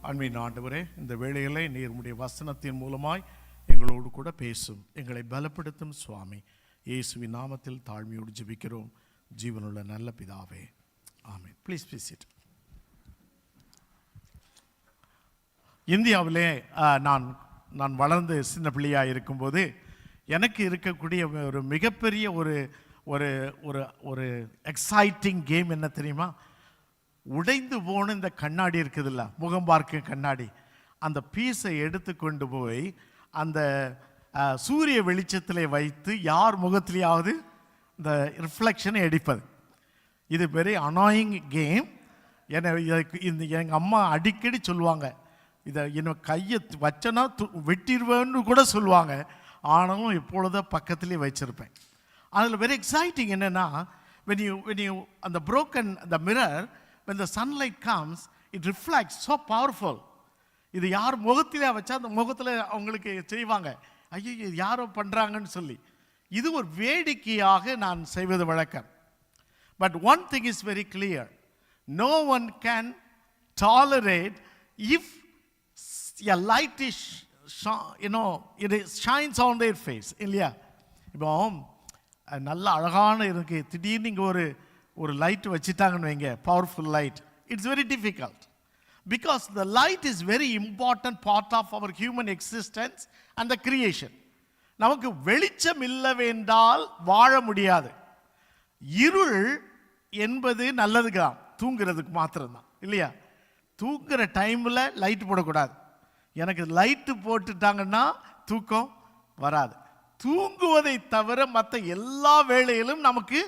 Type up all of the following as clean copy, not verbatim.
அன்பின் ஆண்டவரே, இந்த வேளையிலே நீர் உம்முடைய வசனத்தின் மூலமாய் எங்களோடு கூட பேசும், எங்களை பலப்படுத்தும் சுவாமி. இயேசுவின் நாமத்தில் தாழ்மையோடு ஜெபிக்கிறோம் ஜீவனுள்ள நல்ல பிதாவே, ஆமென். Please visit. இந்தியாவிலே நான் வளர்ந்து சின்ன பிள்ளையாக இருக்கும்போது எனக்கு இருக்கக்கூடிய ஒரு மிகப்பெரிய ஒரு ஒரு ஒரு ஒரு எக்ஸைட்டிங் கேம் என்ன தெரியுமா? உடைந்து போன இந்த கண்ணாடி இருக்குதுல்ல, முகம் பார்க்க கண்ணாடி, அந்த பீஸை எடுத்து கொண்டு போய் அந்த சூரிய வெளிச்சத்தில் வைத்து யார் முகத்திலேயாவது இந்த ரிஃப்ளெக்ஷனை எடுப்பது. இது பெரிய அனாயிங் கேம். இந்த எங்கள் அம்மா அடிக்கடி சொல்லுவாங்க, இதை என்ன கையை வச்சனா வெட்டிடுவேன்னு கூட சொல்லுவாங்க. ஆனாலும் இப்பொழுது பக்கத்துலேயே வச்சுருப்பேன். அதில் வெரி எக்ஸைட்டிங் என்னென்னா, when you அந்த broken the mirror, when the sunlight comes, it reflects so powerful. இது யார் முகத்திலே வச்சா அந்த முகத்தில் அவங்களுக்கு செய்வாங்க, ஐயோ இது யாரோ பண்ணுறாங்கன்னு சொல்லி. இது ஒரு வேடிக்கையாக நான் செய்வது வழக்கம். But one thing is very clear, no one can tolerate if a light is it shines on their face, இல்லையா? இப்போ நல்ல அழகான இருக்கு, திடீர்னு இங்கே ஒரு லைட் வச்சுட்டாங்கன்னு வைங்க, powerful light, it's very difficult. Because the light is very important part of our human existence and the creation. நமக்கு வெளிச்சம் இல்லவென்றால் வாழ முடியாது. இருள் என்பது நல்லதுதான், தூங்குறதுக்கு மாத்திரம்தான், இல்லையா? தூங்குற டைமில் லைட் போடக்கூடாது. எனக்கு லைட்டு போட்டுட்டாங்கன்னா தூக்கம் வராது. தூங்குவதை தவிர மற்ற எல்லா வேளையிலும் நமக்கு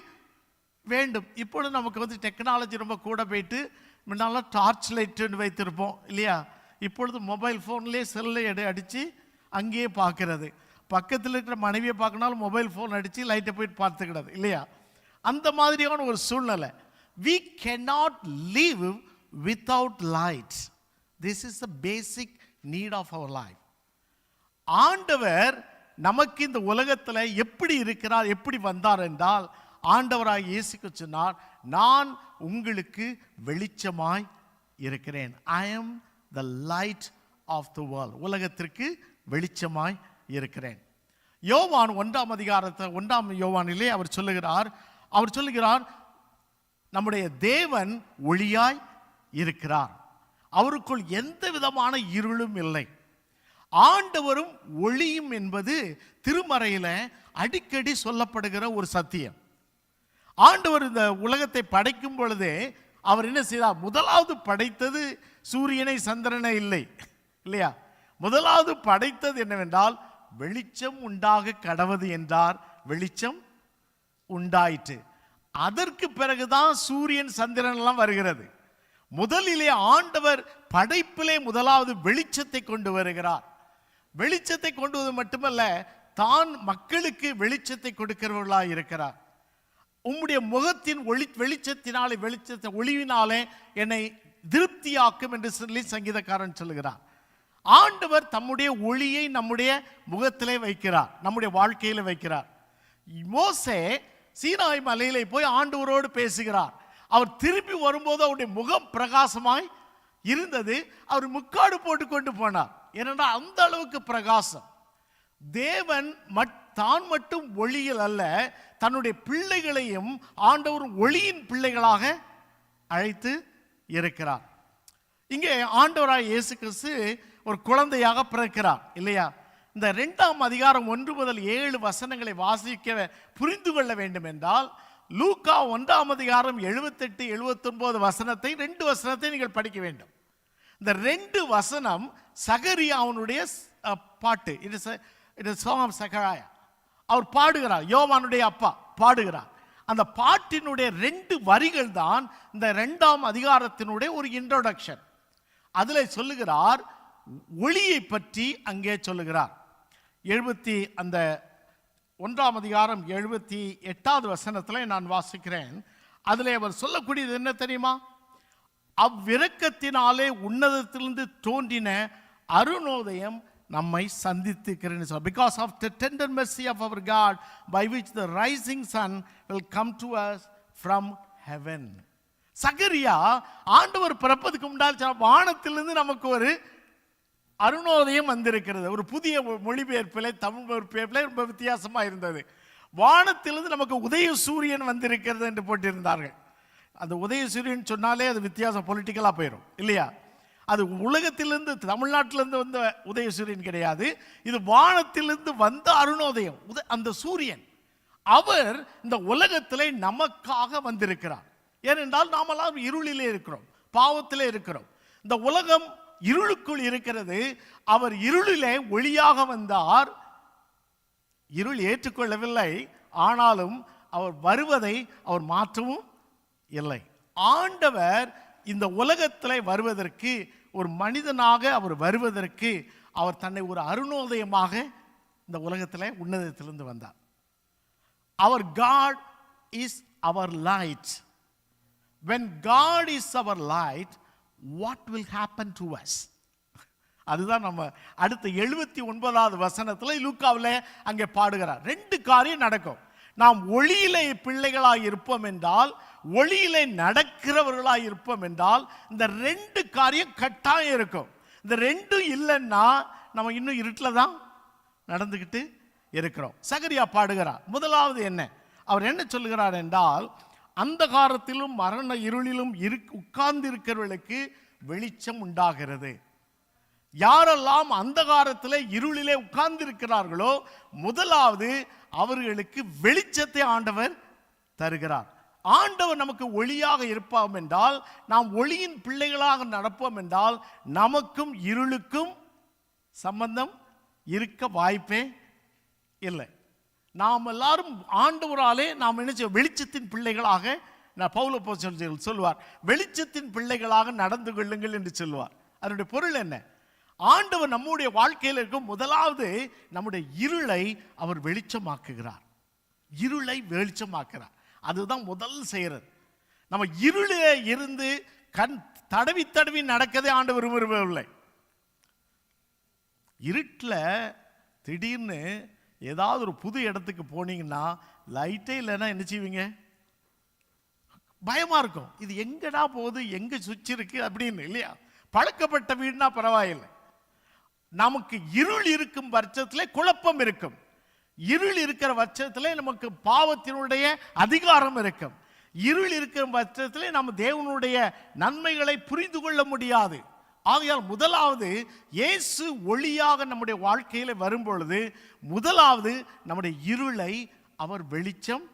வேண்டும். இப்பொழுது நமக்கு டெக்னாலஜி ரொம்ப கூட போயிட்டு, முன்னால் டார்ச் லைட்டுன்னு வைத்திருப்போம், இல்லையா? இப்பொழுது மொபைல் ஃபோன்லேயே செல்லை அடித்து அங்கேயே பார்க்கறது. பக்கத்தில் இருக்கிற மனைவியை பார்க்கனாலும் மொபைல் ஃபோன் அடித்து லைட்டை போயிட்டு பார்த்துக்கிறது, இல்லையா? அந்த மாதிரியான ஒரு சூழ்நிலை. we cannot live without light. This is the basic need of our life. ஆண்டவர் நமக்கு இந்த உலகத்தில் எப்படி இருக்கிறார், எப்படி வந்தார் என்றால், ஆண்டவராய் இயேசுக்கு சொன்னார், நான் உங்களுக்கு வெளிச்சமாய் இருக்கிறேன். I am the light of the world. உலகத்திற்கு வெளிச்சமாய் இருக்கிறேன். யோவான் 1 யோவானிலே அவர் சொல்லுகிறார், நம்முடைய தேவன் ஒளியாய் இருக்கிறார், அவருக்குள் எந்த விதமான இருளும் இல்லை. ஆண்டவரும் ஒளியும் என்பது திருமறையில் அடிக்கடி சொல்லப்படுகிற ஒரு சத்தியம். ஆண்டவர் இந்த உலகத்தை படைக்கும் பொழுதே அவர் என்ன செய்தார்? முதலாவது படைத்தது சூரியனை சந்திரனை இல்லை, இல்லையா? முதலாவது படைத்தது என்னவென்றால், வெளிச்சம் உண்டாக கடவது என்றார், வெளிச்சம் உண்டாயிற்று. அதற்கு பிறகுதான் சூரியன் சந்திரன் எல்லாம் வருகிறது. முதலிலே ஆண்டவர் படைப்பிலே முதலாவது வெளிச்சத்தை கொண்டு வருகிறார். வெளிச்சத்தை கொண்டு வருவது மட்டுமல்ல, தான் மக்களுக்கு வெளிச்சத்தை கொடுக்கிறவர்களாக இருக்கிறார். உம்முடைய முகத்தின் வெளிச்சத்தினாலே, வெளிச்சத்தை ஒளிவினாலே என்னை திருப்தியாக்கும் என்று சொல்லி சங்கீதக்காரன் சொல்லுகிறார். ஆண்டவர் தம்முடைய ஒளியை நம்முடைய முகத்திலே வைக்கிறார், நம்முடைய வாழ்க்கையில வைக்கிறார். மோசே சீனாய் மலையிலே போய் ஆண்டவரோடு பேசுகிறார். அவர் திரும்பி வரும்போது அவருடைய முகம் பிரகாசமாய் இருந்தது. அவர் முக்காடு போட்டு கொண்டு போனார், ஏனென்றால் அந்த அளவுக்கு பிரகாசம். தேவன் தான் மட்டும் ஒளியில் அல்ல, தன்னுடைய பிள்ளைகளையும் ஆண்டவர் ஒளியின் பிள்ளைகளாக அழைத்து இருக்கிறார். இங்கே ஆண்டவராய் இயேசு கிறிஸ்து ஒரு குழந்தையாக பிறக்கிறார், இல்லையா? இந்த 2ஆம் அதிகாரம் 1 முதல் 7 வசனங்களை வாசிக்க புரிந்து கொள்ள வேண்டும் என்றால், லூக்கா 1ஆம் அதிகாரம் 78, 79 வசனத்தை, 2 வசனத்தை நீங்கள் படிக்க வேண்டும். இந்த 2 வசனம் சகரியாவுடைய பாட்டு. இட் இஸ் சாங் ஆஃப் சகரியா. அவர் பாடுகிறார், யோவானுடைய அப்பா பாடுகிறார். அந்த பாட்டினுடைய 2 வரிகள் தான் இந்த 2ஆம் அதிகாரத்தினுடைய ஒரு இன்ட்ரோடக்ஷன். அதில் சொல்லுகிறார், ஒளியை பற்றி அங்கே சொல்லுகிறார். அந்த 1ஆம் அதிகாரம் 78வது வசனத்தில் நான் வாசிக்கிறேன். அதில் அவர் சொல்லக்கூடியது என்ன தெரியுமா? அவ்விரக்கத்தினாலே உன்னதத்திலிருந்து தோன்றின அருணோதயம் நம்மை சந்தித்திருக்கிறேன். Because of the tender mercy of our God, by which the rising sun will come to us from heaven. சகரியா ஆண்டவர் பிறப்பதுக்கு முன்னாடி வானத்திலிருந்து நமக்கு ஒரு அருணோதயம் வந்திருக்கிறது. ஒரு புதிய மொழிபெயர்ப்பில், தமிழ் மொழிபெயர்ப்பில் ரொம்ப வித்தியாசமா இருந்தது. வானத்திலிருந்து நமக்கு உதய சூரியன் வந்திருக்கிறது என்று போட்டிருந்தார்கள். அந்த உதய சூரியன் சொன்னாலே அது வித்தியாசம், பொலிட்டிக்கலாக போயிடும் இல்லையா? அது உலகத்திலிருந்து, தமிழ்நாட்டிலிருந்து வந்த உதயசூரியன் கிடையாது. இது வானத்திலிருந்து வந்த அருணோதயம். அந்த சூரியன் அவர் இந்த உலகத்திலே நமக்காக வந்திருக்கிறார். ஏனென்றால் நாமெல்லாம் இருளிலே இருக்கிறோம், பாவத்திலே இருக்கிறோம். இந்த உலகம் இருளுக்குள் இருக்கிறது. அவர் இருளிலே ஒளியாக வந்தார். இருள் ஏற்றுக்கொள்ளவில்லை, ஆனாலும் அவர் வருவதை அவர் மாற்றவும் இல்லை. ஆண்டவர் இந்த உலகத்தில் வருவதற்கு, ஒரு மனிதனாக அவர் வருவதற்கு, அவர் தன்னை ஒரு அருணோதயமாக இந்த உலகத்தில் உன்னதத்திலிருந்து வந்தார். Our God is our light. When God is our light, what will happen to us? அதுதான் நம்ம அடுத்த 79வது வசனத்தில் லூக்காவில் அங்கே பாடுகிறார். 2 காரியம் நடக்கும். நாம் ஒளியிலே பிள்ளைகளாய் இருப்போம் என்றால், ஒளியிலே நடக்கிறவர்களாய் இருப்போம் என்றால், இந்த 2 காரியம் கட்டாயம் இருக்கும். இந்த 2 இல்லைன்னா நம்ம இன்னும் இருட்டில் தான் நடந்துக்கிட்டு இருக்கிறோம். சகரியா பாடுகிறார். முதலாவது என்ன, அவர் என்ன சொல்லுகிறார் என்றால், அந்தகாரத்திலும் மரண இருளிலும் உட்கார்ந்து இருக்கிறவர்களுக்கு வெளிச்சம் உண்டாகிறது. யாரெல்லாம் அந்தகாரத்தில் இருளிலே உட்கார்ந்து இருக்கிறார்களோ, முதலாவது அவர்களுக்கு வெளிச்சத்தை ஆண்டவர் தருகிறார். ஆண்டவர் நமக்கு ஒளியாக இருப்போம் என்றால், நாம் ஒளியின் பிள்ளைகளாக நடப்போம் என்றால், நமக்கும் இருளுக்கும் சம்பந்தம் இருக்க வாய்ப்பே இல்லை. நாம் எல்லாரும் ஆண்டவராலே நாம் நினைச்ச வெளிச்சத்தின் பிள்ளைகளாக, பவுல் அப்போஸ்தலர் சொல்வார், வெளிச்சத்தின் பிள்ளைகளாக நடந்து கொள்ளுங்கள் என்று சொல்வார். அதனுடைய பொருள் என்ன? ஆண்டவர் நம்முடைய வாழ்க்கையில் இருக்கும் முதலாவது நம்முடைய இருளை அவர் வெளிச்சமாக்குகிறார். இருளை வெளிச்சமாக்குறார். அதுதான் முதல் செய்கிறது. நம்ம இருளே இருந்து கண் தடவி தடவி நடக்கதே ஆண்டவர் விரும்பவில்லை. இருட்டில் திடீர்னு ஏதாவது ஒரு புது இடத்துக்கு போனீங்கன்னா லைட்டே இல்லைன்னா என்ன செய்வீங்க? பயமா இருக்கும். இது எங்கடா போகுது, எங்க சுவிட்ச் இருக்கு அப்படின்னு இல்லையா? பழக்கப்பட்ட வீடுனா பரவாயில்லை. நமக்கு இருள் இருக்கும் பட்சத்தில் குழப்பம் இருக்கும். இருள் இருக்கிற பட்சத்தில் நமக்கு பாவத்தினுடைய அதிகாரம் இருக்கும். இருள் இருக்கிற பட்சத்தில் நம்ம தேவனுடைய நன்மைகளை புரிந்து கொள்ள முடியாது. ஆகையால் முதலாவது இயேசு ஒளியாக நம்முடைய வாழ்க்கையில் வரும் பொழுது, முதலாவது நம்முடைய இருளை அவர் வெளிச்சம்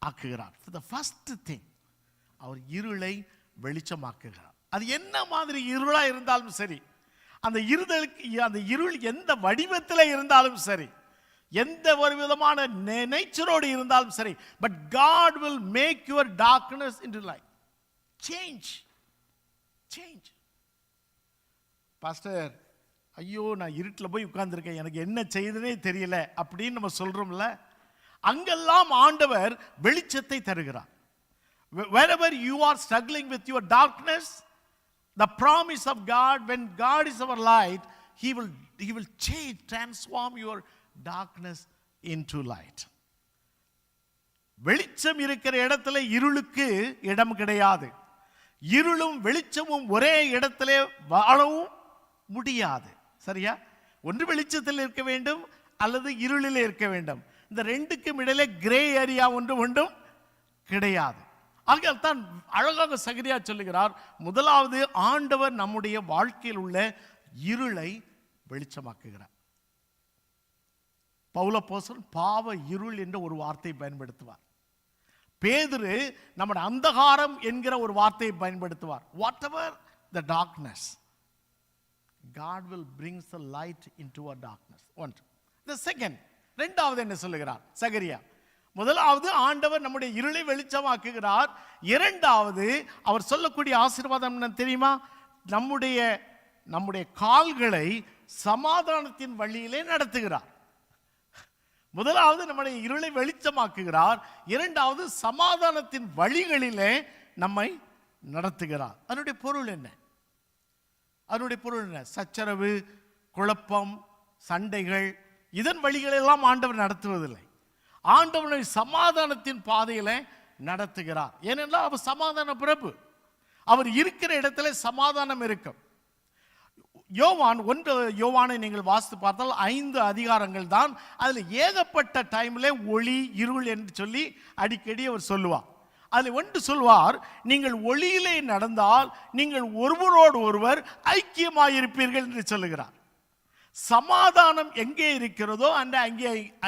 ஆக்குகிறார். The first thing, அவர் இருளை வெளிச்சமாக்குகிறார். அது என்ன மாதிரி இருளா இருந்தாலும் சரி, அந்த இருள் எந்த வடிவத்தில் இருந்தாலும் சரி, எந்த ஒரு விதமான நேச்சரோடு இருந்தாலும் சரி, but God will make your darkness into light. Change. Pastor, ஐயோ நான் இருட்டில் போய் உட்கார்ந்துருக்கேன், எனக்கு என்ன செய்யுதுனே தெரியல அப்படின்னு நம்ம சொல்றோம்ல, அங்கெல்லாம் ஆண்டவர் வெளிச்சத்தை தருகிறார். Wherever you are struggling with your darkness, the promise of God, when God is our light, he will change, transform your darkness into light. வெளிச்சம் இருக்கிற இடத்துல இருளுக்கு இடம் கிடையாது. இருளும் வெளிச்சமும் ஒரே இடத்திலே வாழவும் முடியாது. சரியா? ஒன்று வெளிச்சத்தில் இருக்க வேண்டும் அல்லது இருளில் இருக்க வேண்டும். இந்த ரெண்டுக்கும் இடையிலே கிரே ஏரியா ஒன்றும் கிடையாது. ஆகையால் தான் அழகாக சகரியா சொல்லுகிறார், முதலாவது ஆண்டவர் நம்முடைய வாழ்க்கையில் உள்ள இருளை வெளிச்சமாக்குகிறார். பவுல் அப்போஸ்தலன் பாவ இருள் என்ற ஒரு வார்த்தையை பயன்படுத்துவார். பேதுரு நம்முடைய அந்தகாரம் என்கிற ஒரு வார்த்தையை பயன்படுத்துவார். whatever the darkness, God will bring the light into our darkness. One. The second, இரண்டாவது என்ன சொல்லுகிறார் சகரியா? முதலாவது ஆண்டவர் நம்முடைய இருளை வெளிச்சமாக்குகிறார். இரண்டாவது அவர் சொல்லக்கூடிய ஆசீர்வாதம் என்ன தெரியுமா? நம்முடைய கால்களை சமாதானத்தின் வழியிலே நடத்துகிறார். முதலாவது நம்முடைய இருளை வெளிச்சமாக்குகிறார். இரண்டாவது சமாதானத்தின் வழிகளிலே நம்மை நடத்துகிறார். அதனுடைய பொருள் என்ன? சச்சரவு, குழப்பம், சண்டைகள், இதன் வழிகளெல்லாம் ஆண்டவர் நடத்துவதில்லை. ஆண்டவனை சமாதானத்தின் பாதையில நடத்துகிறார். ஏனென்றால் அவர் சமாதான பிரபு. அவர் இருக்கிற இடத்துல சமாதானம் இருக்கும். யோவான் 1 யோவானை நீங்கள் வாசித்து பார்த்தால் 5 அதிகாரங்கள் தான். அதில் ஏகப்பட்ட டைம்ல ஒளி இருள் என்று சொல்லி அடிக்கடி அவர் சொல்லுவார். அதில் ஒன்று சொல்வார், நீங்கள் ஒளியிலே நடந்தால் நீங்கள் ஒருவரோடு ஒருவர் ஐக்கியமாயிருப்பீர்கள் என்று சொல்லுகிறார். சமாதானம் எங்கே இருக்கிறதோ அங்கே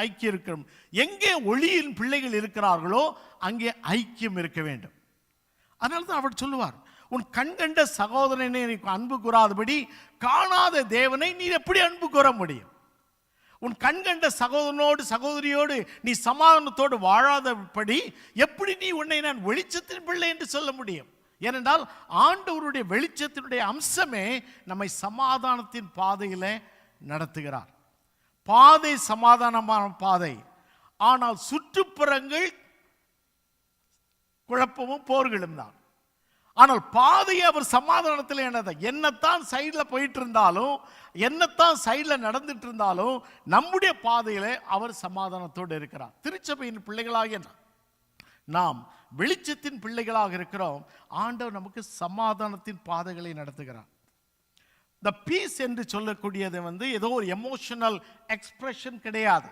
ஐக்கியம் இருக்கிறோம். எங்கே ஒளியின் பிள்ளைகள் இருக்கிறார்களோ அங்கே ஐக்கியம் இருக்க வேண்டும். அதனால தான் அவர் சொல்லுவார், உன் கண்கண்ட சகோதரனை நீ அன்பு கூறாதபடி காணாத தேவனை நீ எப்படி அன்பு கூற முடியும்? உன் கண்கண்ட சகோதரனோடு சகோதரியோடு நீ சமாதானத்தோடு வாழாதபடி எப்படி நீ உன்னை நான் வெளிச்சத்தின் பிள்ளை என்று சொல்ல முடியும்? ஏனென்றால் ஆண்டவருடைய வெளிச்சத்தினுடைய அம்சமே நம்மை சமாதானத்தின் பாதையில நடத்துகிறார். பாதை சமாதானமான பாதை, ஆனால் சுற்றுப்புறங்கள் குழப்பமும் போர்களும் தான். ஆனால் பாதையை அவர் சமாதானத்தில் என்னத்தான் சைடில் போயிட்டு இருந்தாலும், என்னத்தான் சைடில் நடந்துட்டு இருந்தாலும் நம்முடைய பாதையில அவர் சமாதானத்தோடு இருக்கிறார். திருச்சபையின் பிள்ளைகளாகிய நாம் வெளிச்சத்தின் பிள்ளைகளாக இருக்கிறோம். ஆண்டவர் நமக்கு சமாதானத்தின் பாதைகளை நடத்துகிறார். The peace என்று சொல்லக்கூடியது ஏதோ ஒரு எமோஷனல் எக்ஸ்பிரஷன் கிடையாது.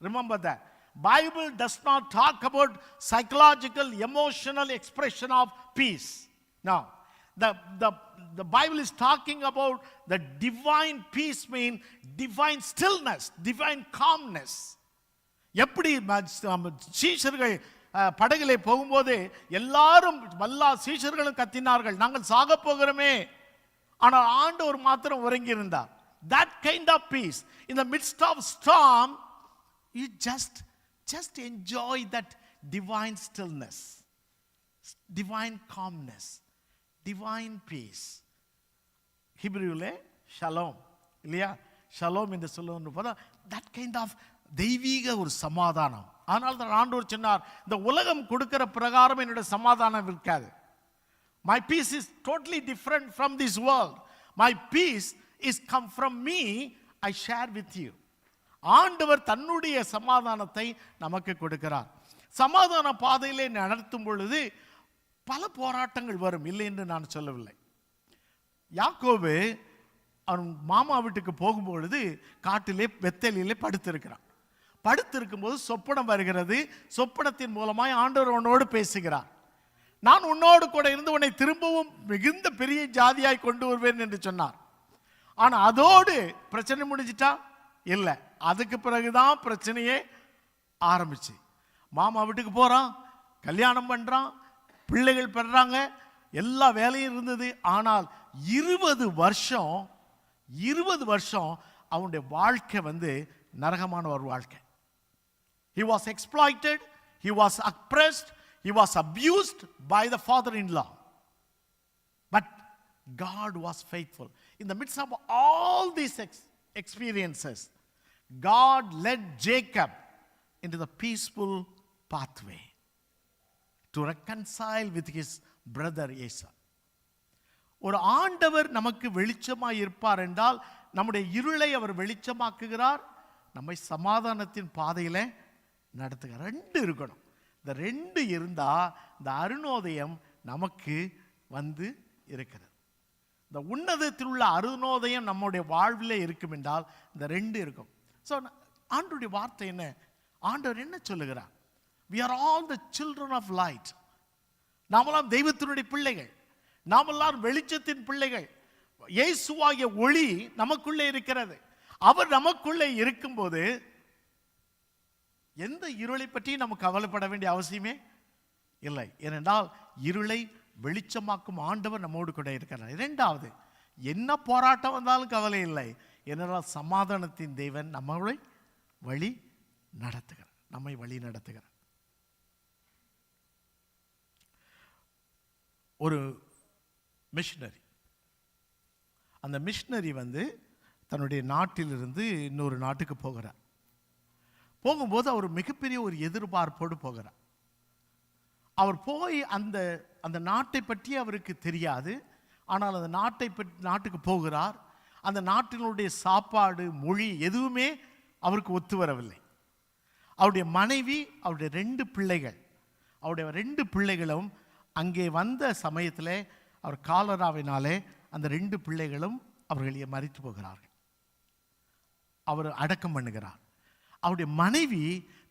Remember that. Bible does not talk about psychological emotional expression of peace. Now, the Bible is talking about the divine peace, mean divine stillness, divine calmness. எப்படி சீஷர்கள் படகிலே போகும்போது எல்லாரும் எல்லா சீஷர்களும் கத்தினார்கள், நாங்கள் சாக போகிறோமே. ஆனால் ஆண்டவர் மாத்திரம் உறங்கி இருந்தார். That kind of peace in the midst of storm, you just enjoy that divine stillness, divine calmness, divine peace. ஹிப்ரூல ஷலோம் இல்லையா? ஷலோம் என்று சொல்லுவோம் போது that kind of தெய்வீக ஒரு சமாதானம். ஆனால் தான் ஆண்டவர் சொன்னார், இந்த உலகம் கொடுக்கிற பிரகாரம் என்னுடைய சமாதானம் இருக்காது. My peace is totally different from this world. My peace is come from me, I share with you. ஆண்டவர் தன்னுடைய சமாதானத்தை நமக்கு கொடுக்கிறார். சமாதான பாதையிலே நடத்தும் பொழுது பல போராட்டங்கள் வரும், இல்லை என்று நான் சொல்லவில்லை. யாக்கோபு அவன் மாமா வீட்டுக்கு போகும்பொழுது காட்டிலே பெத்தேலிலே படுத்திருக்கிறான். படுத்திருக்கும் போது சொப்பனம் வருகிறது. சொப்பனத்தின் மூலமாய் ஆண்டவர் உன்னோடு பேசுகிறார். நான் உன்னோடு கூட இருந்து உன்னை திரும்பவும் மிகுந்த பெரிய ஜாதியாய் கொண்டு வருவேன் என்று சொன்னார். ஆனா அதோடு பிரச்சனை முடிஞ்சிட்டா? இல்லை, அதுக்கு பிறகுதான் பிரச்சனையே ஆரம்பிச்சு. மாமா வீட்டுக்கு போறான், கல்யாணம் பண்றான், பிள்ளைகள் பெறாங்க, எல்லா வேலையும் இருந்தது. ஆனால் 20 வருஷம் அவனுடைய வாழ்க்கை நரகமான ஒரு வாழ்க்கை. He was exploited, he was oppressed, he was abused by the father-in-law. But God was faithful. In the midst of all these experiences, God led Jacob into the peaceful pathway to reconcile with his brother Esau. ஒரு ஆண்டவர் நமக்கு வெளிச்சமாய் இருப்பார் என்றால் நம்முடைய இருளை அவர் வெளிச்சமாக்குகிறார், நம்மை சமாதானத்தின் பாதையில நடத்துகிறார். 2 இருக்கணும். இந்த 2 இருந்தா இந்த அருணோதயம் நமக்கு இருக்கிறது. இந்த உன்னதத்தில் உள்ள அருணோதயம் நம்முடைய வாழ்விலே இருக்கும் என்றால் இந்த 2 இருக்கும். ஸோ ஆண்டவருடைய வார்த்தை என்ன? ஆண்டவர் என்ன சொல்லுகிறார்? We are all the children of light. நாமெல்லாம் தெய்வத்தினுடைய பிள்ளைகள், நாமெல்லாம் வெளிச்சத்தின் பிள்ளைகள். இயேசுவாகிய ஒளி நமக்குள்ளே இருக்கிறது. அவர் நமக்குள்ளே இருக்கும்போது எந்த இருளை பற்றி நமக்கு கவலைப்பட வேண்டிய அவசியமே இல்லை. ஏனென்றால் இருளை வெளிச்சமாக்கும் ஆண்டவர் நம்மோடு கூட இருக்கிறார். 2வது, என்ன போராட்டம் வந்தாலும் கவலை இல்லை. ஏனென்றால் சமாதானத்தின் தேவன் நம்மளை வழி நடத்துகிறார். ஒரு மிஷனரி, அந்த மிஷனரி தன்னுடைய நாட்டிலிருந்து இன்னொரு நாட்டுக்கு போகிறார். போகும்போது அவர் மிகப்பெரிய ஒரு எதிர்பார்ப்போடு போகிறார். அவர் போய் அந்த நாட்டை பற்றி அவருக்கு தெரியாது. ஆனால் அந்த நாட்டுக்கு போகிறார். அந்த நாட்டினுடைய சாப்பாடு, மொழி எதுவுமே அவருக்கு ஒத்து வரவில்லை. அவருடைய மனைவி, அவருடைய 2 பிள்ளைகள், அவருடைய 2 பிள்ளைகளும் அங்கே வந்த சமயத்தில் அவர் காலராவினாலே அந்த 2 பிள்ளைகளும் அவர்களை மரித்து போகிறார்கள். அவர் அடக்கம் பண்ணுகிறார். அவருடைய மனைவி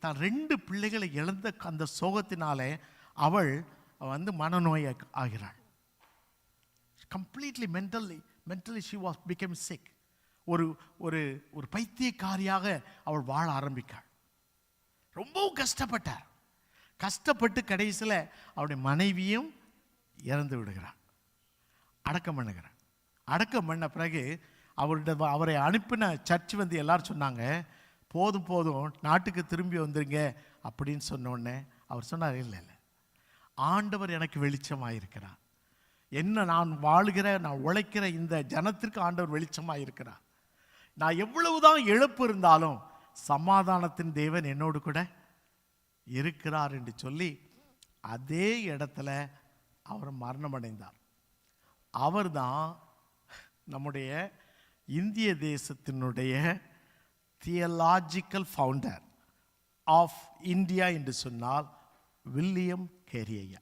தான் 2 பிள்ளைகளை இழந்த அந்த சோகத்தினாலே அவள் மனநோய் ஆகிறாள். Completely mentally she was became sick. ஒரு ஒரு ஒரு பைத்தியக்காரியாக அவள் வாழ ஆரம்பித்தாள். ரொம்பவும் கஷ்டப்பட்டு கடைசியில் அவருடைய மனைவியும் இறந்து விடுகிறாள். அடக்கம் பண்ணுகிறார். அடக்கம் பண்ண பிறகு அவரை அனுப்பின சர்ச் எல்லாரும் சொன்னாங்க, போதும் நாட்டுக்கு திரும்பி வந்துருங்க அப்படின்னு சொன்னோடனே அவர் சொன்னார், இல்லை ஆண்டவர் எனக்கு வெளிச்சமாக இருக்கிறார். என்ன நான் நான் உழைக்கிற இந்த ஜனத்திற்கு ஆண்டவர் வெளிச்சமாக இருக்கிறார். நான் எவ்வளவுதான் இழப்பு இருந்தாலும் சமாதானத்தின் தேவன் என்னோடு கூட இருக்கிறார் என்று சொல்லி அதே இடத்துல அவர் மரணம் அடைந்தார். அவர்தான் நம்முடைய இந்திய தேசத்தினுடைய தியலாஜிக்கல் ஃபவுண்டர் ஆஃப் இந்தியா என்று சொன்னால் வில்லியம் கேரி ஐயா.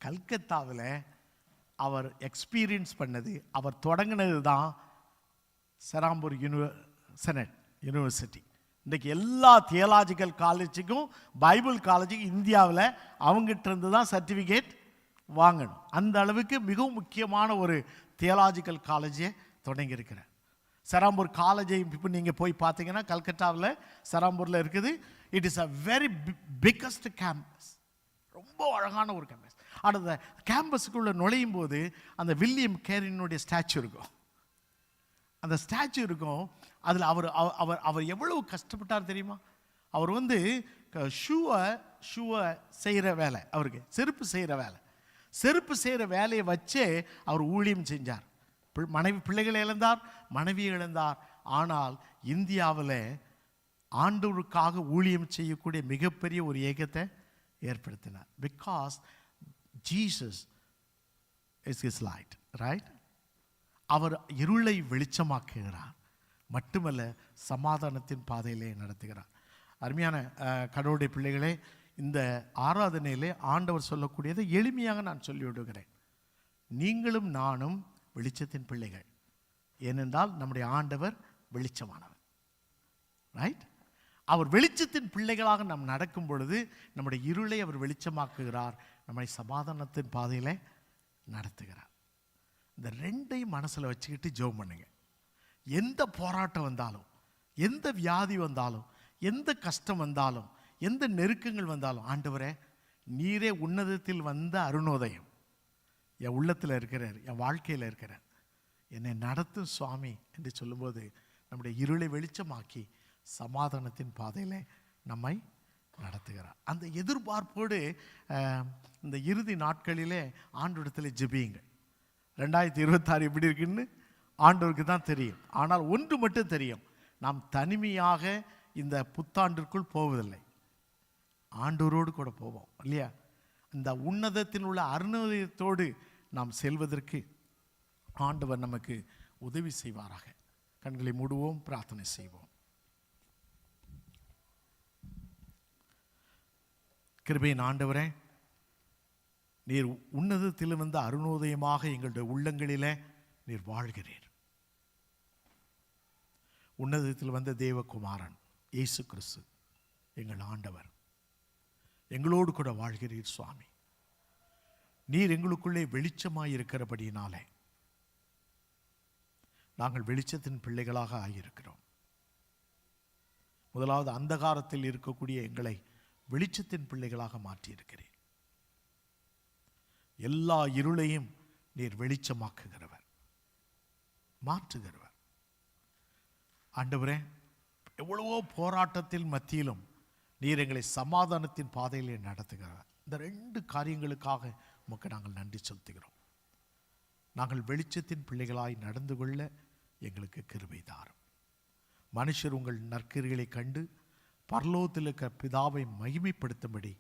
கல்கத்தாவில் அவர் எக்ஸ்பீரியன்ஸ் பண்ணது, அவர் தொடங்கினது தான் செராம்பூர் செனட் யூனிவர்சிட்டி. இன்றைக்கு எல்லா தியலாஜிக்கல் காலேஜுக்கும் பைபிள் காலேஜுக்கும் இந்தியாவில் அவங்ககிட்ட இருந்து தான் சர்டிஃபிகேட் வாங்கணும். அந்த அளவுக்கு மிகவும் முக்கியமான ஒரு தியலாஜிக்கல் காலேஜை தொடங்கியிருக்கிறார். செராம்பூர் காலேஜை இப்போ நீங்கள் போய் பார்த்தீங்கன்னா கல்கட்டாவில் செராம்பூரில் இருக்குது. It is a very biggest campus. ரொம்ப அழகான ஒரு கேம்பஸ். அந்த கேம்பஸுக்குள்ளே நுழையும் போது அந்த வில்லியம் கேரினுடைய ஸ்டாச்சு இருக்கும். அந்த ஸ்டாச்சு இருக்கும். அதில் அவர் எவ்வளவு கஷ்டப்பட்டார் தெரியுமா? அவர் ஷூவை செய்கிற வேலை, அவருக்கு செருப்பு செய்கிற வேலையை வச்சே அவர் ஊழியம் செஞ்சார். பிள்ளைகளை இழந்தார், மனைவியை இழந்தார். ஆனால் இந்தியாவில் ஆண்டவருக்காக ஊழியம் செய்யக்கூடிய மிகப்பெரிய ஒரு ஏகத்தை ஏற்படுத்தினார். Because Jesus is his light, right? அவர் இருளை வெளிச்சமாக்குகிறார், மட்டுமல்ல சமாதானத்தின் பாதையிலே நடத்துகிறார். அருமையான கடவுளுடைய பிள்ளைகளே, இந்த ஆராதனையிலே ஆண்டவர் சொல்லக்கூடியதை எளிமையாக நான் சொல்லிவிடுகிறேன். நீங்களும் நானும் வெளிச்சத்தின் பிள்ளைகள். ஏனென்றால் நம்முடைய ஆண்டவர் வெளிச்சமானவர், ரைட்? அவர் வெளிச்சத்தின் பிள்ளைகளாக நாம் நடக்கும் பொழுது நம்முடைய இருளை அவர் வெளிச்சமாக்குகிறார், நம்மை சமாதானத்தின் பாதையிலே நடத்துகிறார். இந்த 2ஐயும் மனசில் வச்சுக்கிட்டு ஜெபம் பண்ணுங்க. எந்த போராட்டம் வந்தாலும், எந்த வியாதி வந்தாலும், எந்த கஷ்டம் வந்தாலும், எந்த நெருக்கங்கள் வந்தாலும், ஆண்டவரே நீரே உன்னதத்தில் வந்த அருணோதயம் என் உள்ளத்தில் இருக்கிறார், என் வாழ்க்கையில் இருக்கிறார், என்னை நடத்தும் சுவாமி என்று சொல்லும்போது நம்முடைய இருளை வெளிச்சமாக்கி சமாதானத்தின் பாதையில் நம்மை நடத்துகிறார். அந்த எதிர்பார்ப்போடு இந்த இறுதி நாட்களிலே ஆண்டவரிடத்தில் ஜெபியுங்கள். 2026 எப்படி இருக்குன்னு ஆண்டவருக்கு தான் தெரியும். ஆனால் ஒன்று மட்டும் தெரியும், நாம் தனிமையாக இந்த புத்தாண்டிற்குள் போவதில்லை, ஆண்டவரோடு கூட போவோம் இல்லையா? இந்த உன்னதத்தில் உள்ள அருணோதயத்தோடு நாம் செல்வதற்கு ஆண்டவர் நமக்கு உதவி செய்வாராக. கண்களை மூடுவோம், பிரார்த்தனை செய்வோம். கிருபையின் ஆண்டவரே, நீர் உன்னதத்தில் வந்த அருணோதயமாக எங்களுடைய உள்ளங்களிலே நீர் வாழ்கிறீர். உன்னதத்தில் வந்த தேவகுமாரன் இயேசு கிறிஸ்து எங்கள் ஆண்டவர் எங்களோடு கூட வாழ்கிறீர் சுவாமி. நீர் எங்களுக்குள்ளே வெளிச்சமாய் இருக்கிறபடியினாலே நாங்கள் வெளிச்சத்தின் பிள்ளைகளாக ஆகியிருக்கிறோம். முதலாவது அந்தகாரத்தில் இருக்கக்கூடிய எங்களை வெளிச்சத்தின் பிள்ளைகளாக மாற்றியிருக்கிறீர். எல்லா இருளையும் நீர் வெளிச்சமாக்குகிறவர், மாற்றுகிறவர். ஆண்டவரே, எவ்வளவோ போராட்டத்தில் மத்தியிலும் நீர் எங்களை சமாதானத்தின் பாதையிலே நடத்துகிறவர். இந்த 2 காரியங்களுக்காக உமக்கு நாங்கள் நன்றி செலுத்துகிறோம். நாங்கள் வெளிச்சத்தின் பிள்ளைகளாய் நடந்து கொள்ள எங்களுக்கு கிருபை தாரும். மனுஷர் உங்கள் நற்கிரிகளை கண்டு பரலோகத்தில் இருக்கிற பிதாவை மகிமைப்படுத்தும்படி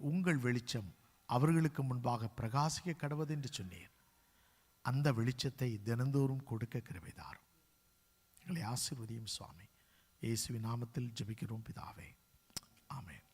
உங்கள் வெளிச்சம் அவர்களுக்கு முன்பாக பிரகாசிக்க கடவது என்று சொன்னீர். அந்த வெளிச்சத்தை தினந்தோறும் கொடுக்க கிருபை தாரும். எங்களை ஆசீர்வதியும் சுவாமி. இயேசுவின் நாமத்தில் ஜெபிக்கிறோம் பிதாவே, ஆமென்.